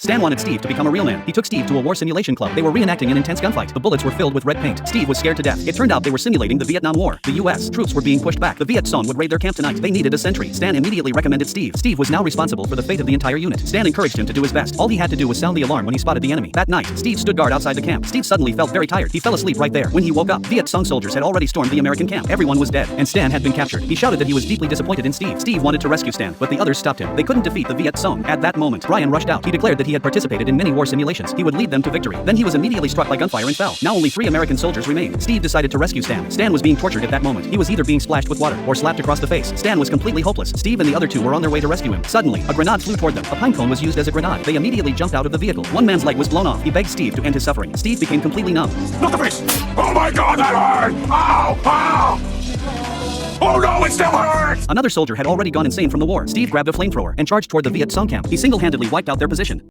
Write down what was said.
Stan wanted Steve to become a real man. He took Steve to a war simulation club. They were reenacting an intense gunfight. The bullets were filled with red paint. Steve was scared to death. It turned out they were simulating the Vietnam War. The U.S. troops were being pushed back. The Viet Cong would raid their camp tonight. They needed a sentry. Stan immediately recommended Steve. Steve was now responsible for the fate of the entire unit. Stan encouraged him to do his best. All he had to do was sound the alarm when he spotted the enemy. That night, Steve stood guard outside the camp. Steve suddenly felt very tired. He fell asleep right there. When he woke up, Viet Cong soldiers had already stormed the American camp. Everyone was dead, and Stan had been captured. He shouted that he was deeply disappointed in Steve. Steve wanted to rescue Stan, but the others stopped him. They couldn't defeat the Viet Cong. At that moment, Brian rushed out. He declared that he had participated in many war simulations. He would lead them to victory. Then he was immediately struck by gunfire and fell. Now only 3 American soldiers remained. Steve decided to rescue Stan. Stan was being tortured at that moment. He was either being splashed with water or slapped across the face. Stan was completely hopeless. Steve and the other 2 were on their way to rescue him. Suddenly, a grenade flew toward them. A pine cone was used as a grenade. They immediately jumped out of the vehicle. One man's leg was blown off. He begged Steve to end his suffering. Steve became completely numb. Not the face! Oh my god, that hurt! Ow! Ow! Oh no, it still hurts! Another soldier had already gone insane from the war. Steve grabbed a flamethrower and charged toward the Viet Cong camp. He single-handedly wiped out their position.